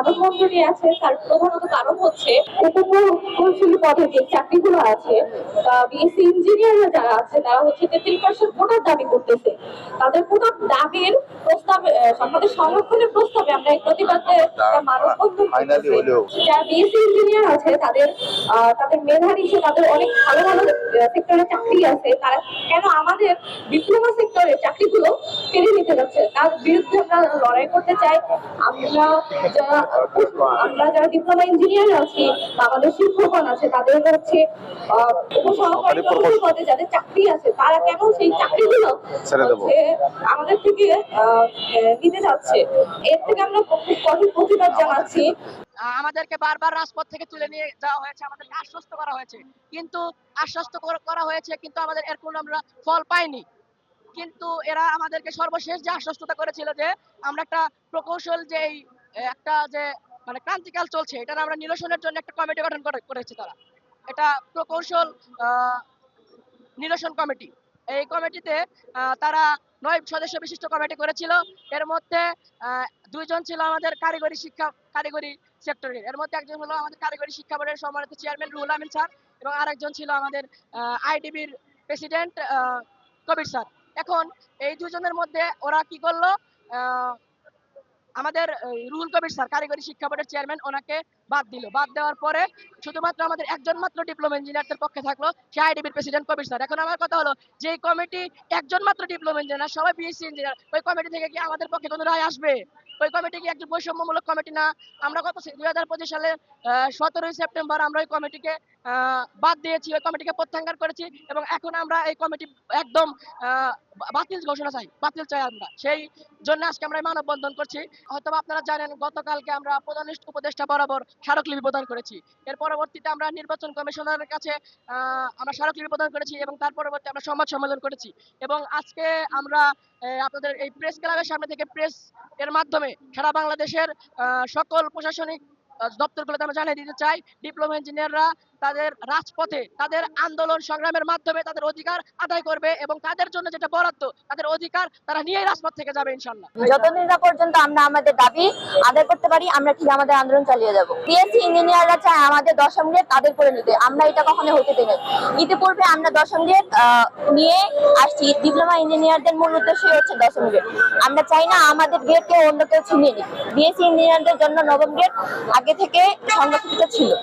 মানববন্ধনে আছে তার প্রধানত কারণ হচ্ছে উপকৌশলী পদে যে চাকরিগুলো আছে, বিএসসি ইঞ্জিনিয়াররা যারা আছে তারা হচ্ছে 33% কোটার দাবি করতেছে। তাদের কোটার দাবির প্রস্তাবে আমাদের সংরক্ষণের প্রস্তাবে আমরা এই প্রতিবাদে মানববন্ধন করতেছি। যারা বিএসসি ইঞ্জিনিয়ার আছে তাদের তাদের মেধার হিসেবে তাদের অনেক ভালো ভালো সেক্টরে চাকরি আছে, তারা কেন আমাদের ডিপ্লোমা সেক্টরে চাকরিগুলো কেড়ে নিতে যাচ্ছে? তার বিরুদ্ধে আমরা লড়াই করতে চাই। আমরা যারা ডিপ্লোমা ইঞ্জিনিয়ার আছি বা আমাদের শিক্ষকগণ আছে তাদের হচ্ছে উপসহকারী প্রকৌশলী পদে যাদের চাকরি আছে তারা কেন সেই চাকরিগুলো হচ্ছে আমাদের থেকে নিতে যাচ্ছে? এর থেকে আমরা কঠোর প্রতিবাদ জানাচ্ছি। আমাদেরকে বারবার রাজপথ থেকে তুলে নিয়ে যাওয়া হয়েছে, আমাদেরকে আশ্বস্ত করা হয়েছে, কিন্তু আশ্বস্ত করা হয়েছে কিন্তু আমাদের এর কোনো আমরা ফল পাইনি। কিন্তু এরা আমাদেরকে সর্বশেষ যে আশ্বস্ততা করেছিল যে আমরা একটা প্রকৌশল যে একটা যে মানে ক্রান্তিকাল চলছে এটা আমরা নিরসনের জন্য একটা কমিটি গঠন করেছে তারা। এটা প্রকৌশল নিরসন কমিটি। এই কমিটিতে তারা 9 সদস্য বিশিষ্ট কমিটি করেছিল। এর মধ্যে 2 জন ছিল আমাদের কারিগরি সেক্টরের। এর মধ্যে একজন হলো আমাদের কারিগরি শিক্ষা বোর্ডের সম্মানিত চেয়ারম্যান রুহুল আমিন স্যার এবং আরেকজন ছিল আমাদের আইডিবির প্রেসিডেন্ট কবির স্যার। এখন এই 2 জনের মধ্যে ওরা কি করলো, আমাদের রুহুল কবির স্যার কারিগরি শিক্ষা বোর্ডের চেয়ারম্যান ওনাকে বাদ দিল। বাদ দেওয়ার পরে শুধুমাত্র আমাদের একজন মাত্র ডিপ্লোমা ইঞ্জিনিয়ারদের পক্ষে থাকলো, সে আইডিবির প্রেসিডেন্ট কবির স্যার। এখন আমার কথা হলো যে কমিটি একজন মাত্র ডিপ্লোমা ইঞ্জিনিয়ার, সবাই বিএসসি ইঞ্জিনিয়ার, ওই কমিটি থেকে কি আমাদের পক্ষে কোনো রায় আসবে? ওই কমিটি কি একটি বৈষম্যমূলক কমিটি না? আমরা গত 2025 সালের 17 সেপ্টেম্বর আমরা ওই কমিটিকে বাদ দিয়েছি, ওই কমিটিকে প্রত্যাহার করেছি এবং এখন আমরা এই কমিটি একদম বাতিল ঘোষণা চাই, বাতিল চাই আমরা। সেই জন্য আজকে আমরা মানববন্ধন করছি। হয়তো আপনারা জানেন গতকালকে আমরা প্রধান উপদেষ্টা বরাবর স্মারকলিপি প্রদান করেছি। এর পরবর্তীতে আমরা নির্বাচন কমিশনারের কাছে আমরা স্মারকলিপি প্রদান করেছি এবং তার পরবর্তী আমরা সংবাদ সম্মেলন করেছি এবং আজকে আমরা আপনাদের এই প্রেস ক্লাবের সামনে থেকে প্রেস এর মাধ্যমে সারা বাংলাদেশের সকল প্রশাসনিক দপ্তরগুলোতে আমরা জানিয়ে দিতে চাই ডিপ্লোমা ইঞ্জিনিয়াররা তাদের রাজপথে তাদের আন্দোলন সংগ্রামের মাধ্যমে তাদের অধিকার আদায় করবে এবং তাদের জন্য যেটা বরাদ্দ তাদের অধিকার তারা নিয়েই রাজপথ থেকে যাবে ইনশাআল্লাহ। যতদিন না পর্যন্ত আমরা আমাদের দাবি আদায় করতে পারি আমরা ঠিক আমাদের আন্দোলন চালিয়ে যাব। বিএসসি ইঞ্জিনিয়াররা চায় আমাদের 10ম গ্রেড তাদের করে নিতে, আমরা এটা কখনো হতে দেব না। ইতিপূর্বে আমরা 10ম গ্রেড নিয়ে আসছি, ডিপ্লোমা ইঞ্জিনিয়ারদের মূল উদ্দেশ্যই হচ্ছে 10ম গ্রেড। আমরা চাই না আমাদের গ্রেডকে অন্য কেউ ছিনিয়ে নিক। বিএসসি ইঞ্জিনিয়ারদের জন্য 9ম গ্রেড আগে থেকে সংরক্ষিত ছিল।